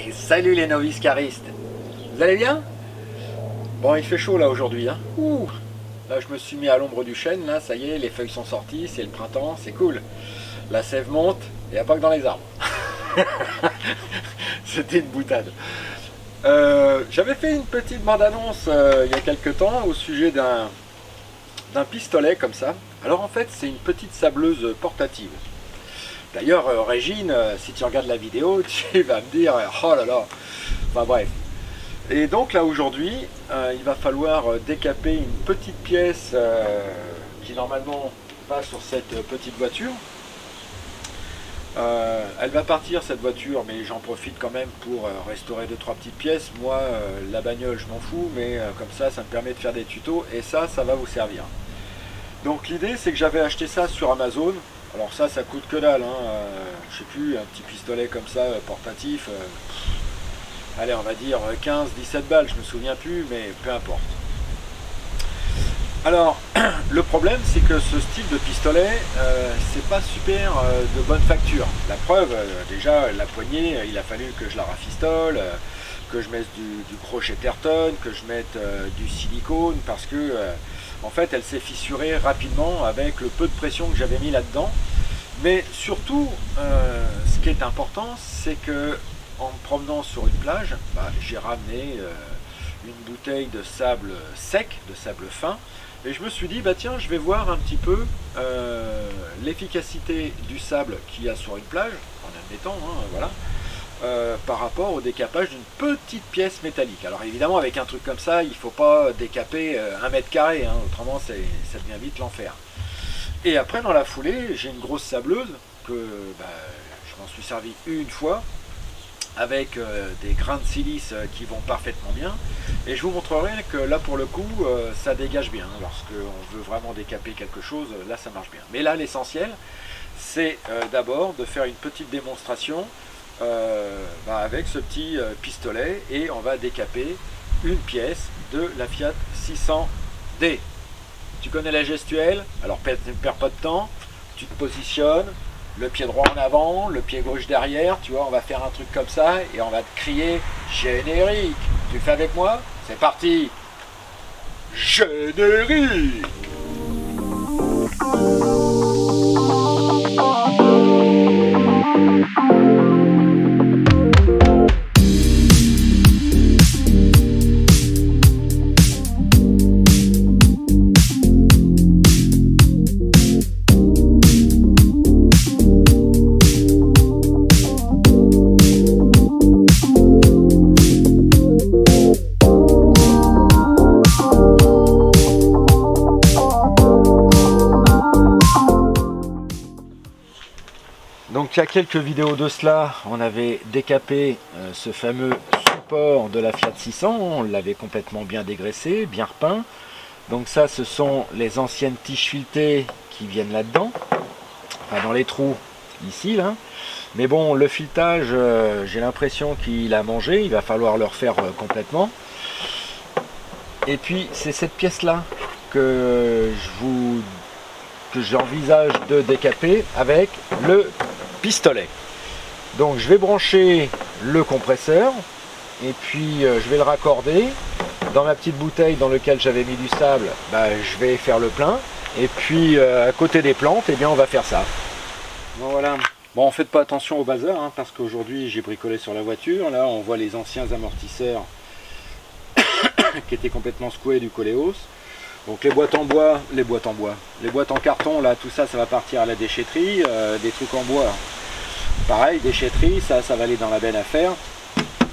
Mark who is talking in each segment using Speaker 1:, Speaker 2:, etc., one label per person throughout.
Speaker 1: Hey, salut les novices caristes. Vous allez bien? Bon, il fait chaud là aujourd'hui, hein. Ouh. Là, je me suis mis à l'ombre du chêne, là, ça y est, les feuilles sont sorties, c'est le printemps, c'est cool. La sève monte, et il n'y a pas que dans les arbres. C'était une boutade. J'avais fait une petite bande-annonce il y a quelques temps au sujet d'un pistolet comme ça. Alors en fait, c'est une petite sableuse portative. D'ailleurs, Régine, si tu regardes la vidéo, tu vas me dire, oh là là, enfin bref. Et donc là aujourd'hui, il va falloir décaper une petite pièce qui normalement passe sur cette petite voiture. Elle va partir cette voiture, mais j'en profite quand même pour restaurer 2-3 petites pièces. Moi, la bagnole, je m'en fous, mais comme ça me permet de faire des tutos et ça va vous servir. Donc l'idée, c'est que j'avais acheté ça sur Amazon. Alors ça coûte que dalle, hein. Je sais plus, un petit pistolet comme ça, portatif. Allez, on va dire 15-17 balles, je me souviens plus, mais peu importe. Alors, le problème, c'est que ce style de pistolet, c'est pas super de bonne facture. La preuve, déjà, la poignée, il a fallu que je la rafistole, que je mette du crochet Terton, que je mette du silicone, parce que, en fait, elle s'est fissurée rapidement avec le peu de pression que j'avais mis là-dedans. Mais surtout, ce qui est important, c'est que en me promenant sur une plage, j'ai ramené une bouteille de sable sec, de sable fin, et je me suis dit, tiens, je vais voir un petit peu l'efficacité du sable qu'il y a sur une plage, en admettant, hein, voilà, par rapport au décapage d'une petite pièce métallique. Alors évidemment, avec un truc comme ça, il ne faut pas décaper 1 mètre carré, hein, autrement ça devient vite l'enfer. Et après, dans la foulée, j'ai une grosse sableuse que je m'en suis servi une fois, avec des grains de silice qui vont parfaitement bien, et je vous montrerai que là pour le coup ça dégage bien. Lorsqu'on veut vraiment décaper quelque chose, là ça marche bien. Mais là l'essentiel, c'est d'abord de faire une petite démonstration avec ce petit pistolet, et on va décaper une pièce de la Fiat 600D. Tu connais la gestuelle, alors perds pas de temps, tu te positionnes, le pied droit en avant, le pied gauche derrière, tu vois, on va faire un truc comme ça et on va te crier générique. Tu le fais avec moi? C'est parti! Générique! Donc il y a quelques vidéos de cela, on avait décapé ce fameux support de la Fiat 600, on l'avait complètement bien dégraissé, bien repeint. Donc ça, ce sont les anciennes tiges filetées qui viennent là-dedans, enfin dans les trous ici là. Mais bon, le filetage, j'ai l'impression qu'il a mangé, il va falloir le refaire complètement. Et puis c'est cette pièce là que j'envisage de décaper avec le pistolet. Donc je vais brancher le compresseur et puis je vais le raccorder dans ma petite bouteille dans laquelle j'avais mis du sable. Je vais faire le plein, et puis à côté des plantes, eh bien on va faire ça. Bon voilà. Bon, faites pas attention au bazar, hein, parce qu'aujourd'hui j'ai bricolé sur la voiture. Là on voit les anciens amortisseurs qui étaient complètement secoués du coléos. Donc les boîtes en bois, les boîtes en carton, là, tout ça, ça va partir à la déchetterie. Des trucs en bois, pareil, déchetterie, ça va aller dans la benne à fer.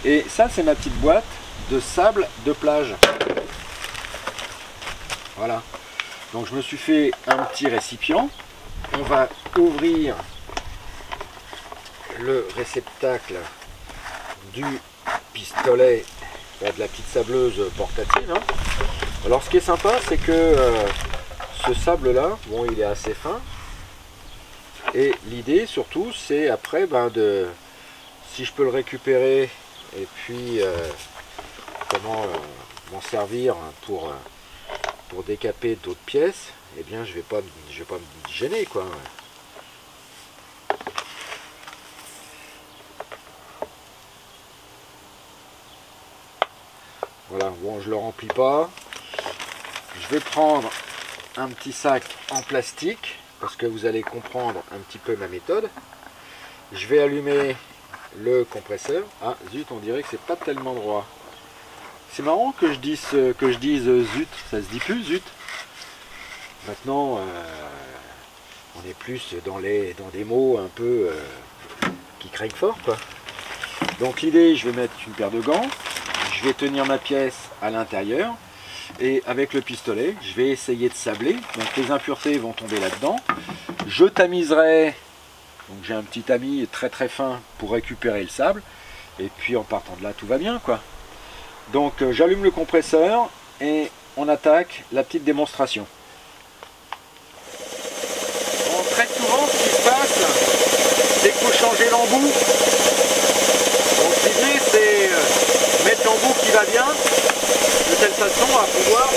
Speaker 1: Et ça, c'est ma petite boîte de sable de plage. Voilà. Donc je me suis fait un petit récipient. On va ouvrir le réceptacle du pistolet, de la petite sableuse portative, hein. Alors ce qui est sympa, c'est que ce sable là, bon, il est assez fin, et l'idée surtout c'est après si je peux le récupérer et puis m'en servir pour décaper d'autres pièces, eh bien je vais pas me gêner, quoi. Voilà, bon, je le remplis pas. Je vais prendre un petit sac en plastique parce que vous allez comprendre un petit peu ma méthode. Je vais allumer le compresseur. Ah zut, on dirait que c'est pas tellement droit. C'est marrant que je dise zut, ça se dit plus zut. Maintenant, on est plus dans des mots un peu qui craignent fort, quoi. Donc l'idée, je vais mettre une paire de gants, je vais tenir ma pièce à l'intérieur et avec le pistolet, je vais essayer de sabler. Donc les impuretés vont tomber là-dedans. Je tamiserai, donc j'ai un petit tamis très très fin pour récupérer le sable. Et puis en partant de là, tout va bien, quoi. Donc j'allume le compresseur et on attaque la petite démonstration. Bon, très souvent, ce qui se passe, c'est qu'il faut changer l'embout. Donc l'idée, c'est mettre l'embout qui va bien, de telle façon à pouvoir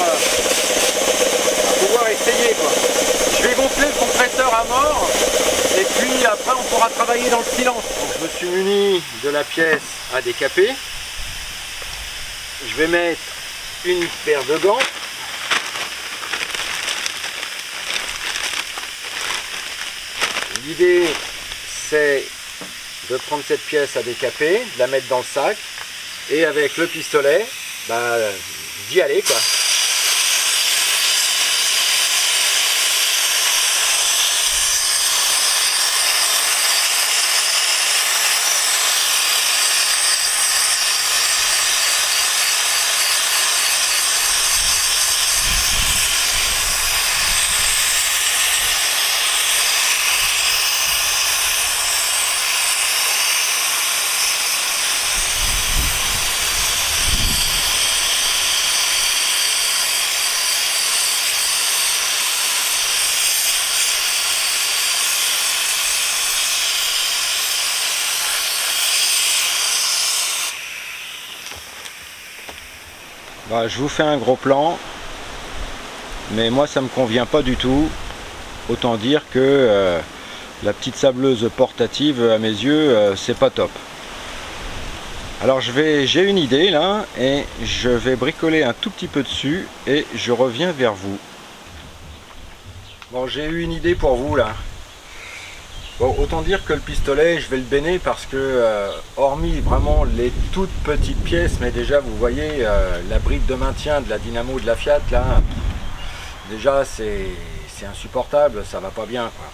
Speaker 1: essayer, quoi. Je vais gonfler le compresseur à mort, et puis après on pourra travailler dans le silence. Donc, je me suis muni de la pièce à décaper. Je vais mettre une paire de gants. L'idée, c'est de prendre cette pièce à décaper, de la mettre dans le sac, et avec le pistolet, d'y aller, quoi. Je vous fais un gros plan, mais moi ça me convient pas du tout. Autant dire que la petite sableuse portative, à mes yeux, c'est pas top. Alors j'ai une idée là, et je vais bricoler un tout petit peu dessus, et je reviens vers vous. Bon, j'ai eu une idée pour vous là. Bon, autant dire que le pistolet, je vais le béner parce que, hormis vraiment les toutes petites pièces, mais déjà vous voyez la brique de maintien de la dynamo de la Fiat là, déjà c'est insupportable, ça va pas bien, quoi.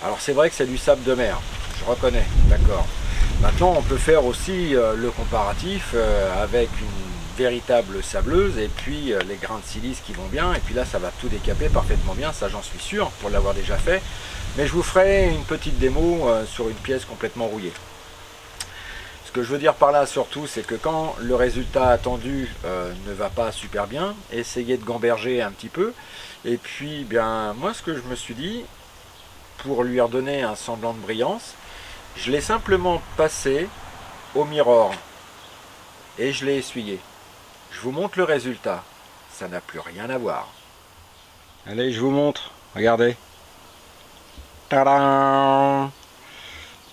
Speaker 1: Alors c'est vrai que c'est du sable de mer, je reconnais, d'accord. Maintenant on peut faire aussi le comparatif avec une véritable sableuse et puis les grains de silice qui vont bien, et puis là ça va tout décaper parfaitement bien, ça j'en suis sûr pour l'avoir déjà fait. Mais je vous ferai une petite démo sur une pièce complètement rouillée. Ce que je veux dire par là surtout, c'est que quand le résultat attendu ne va pas super bien, essayez de gamberger un petit peu. Et puis, bien, moi ce que je me suis dit, pour lui redonner un semblant de brillance, je l'ai simplement passé au mirror et je l'ai essuyé. Je vous montre le résultat, ça n'a plus rien à voir. Allez, je vous montre, regardez. Tadam!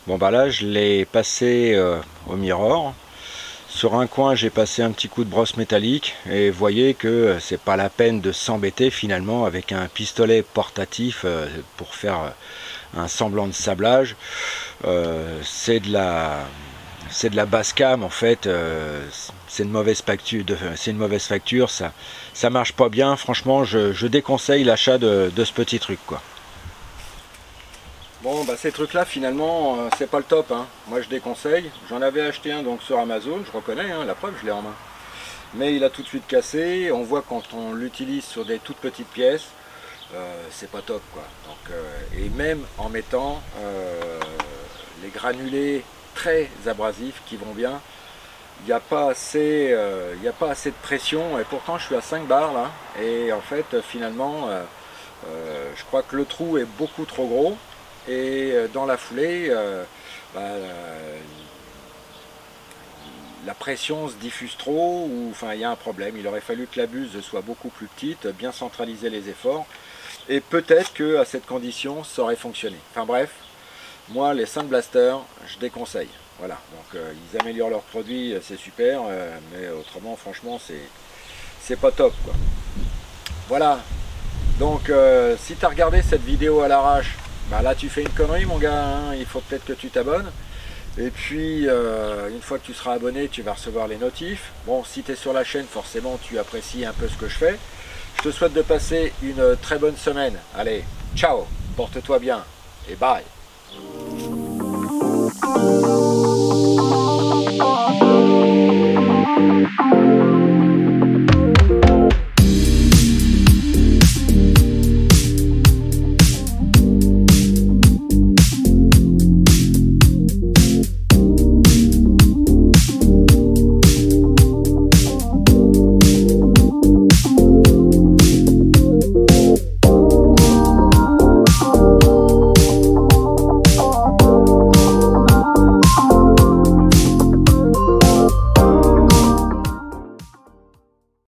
Speaker 1: Bon là je l'ai passé au mirror. Sur un coin j'ai passé un petit coup de brosse métallique et vous voyez que c'est pas la peine de s'embêter finalement avec un pistolet portatif pour faire un semblant de sablage. C'est de la basse cam en fait, c'est une mauvaise facture, ça marche pas bien. Franchement je déconseille l'achat de ce petit truc, quoi. Bon, ces trucs là finalement c'est pas le top, hein. Moi je déconseille. J'en avais acheté un donc sur Amazon, je reconnais, hein, la preuve, je l'ai en main. Mais il a tout de suite cassé. On voit quand on l'utilise sur des toutes petites pièces, c'est pas top, quoi. Donc, et même en mettant les granulés très abrasifs qui vont bien, il n'y a pas assez de pression, et pourtant je suis à 5 bars là, et en fait finalement je crois que le trou est beaucoup trop gros. Et dans la foulée, la pression se diffuse trop, ou enfin il y a un problème. Il aurait fallu que la buse soit beaucoup plus petite, bien centraliser les efforts, et peut-être qu'à cette condition ça aurait fonctionné. Enfin bref, moi les Sound Blaster, je déconseille. Voilà, donc ils améliorent leurs produits, c'est super, mais autrement, franchement, c'est pas top, quoi. Voilà, donc si tu as regardé cette vidéo à l'arrache, bah là tu fais une connerie, mon gars, hein, il faut peut-être que tu t'abonnes. Et puis, une fois que tu seras abonné, tu vas recevoir les notifs. Bon, si tu es sur la chaîne, forcément, tu apprécies un peu ce que je fais. Je te souhaite de passer une très bonne semaine. Allez, ciao, porte-toi bien et bye.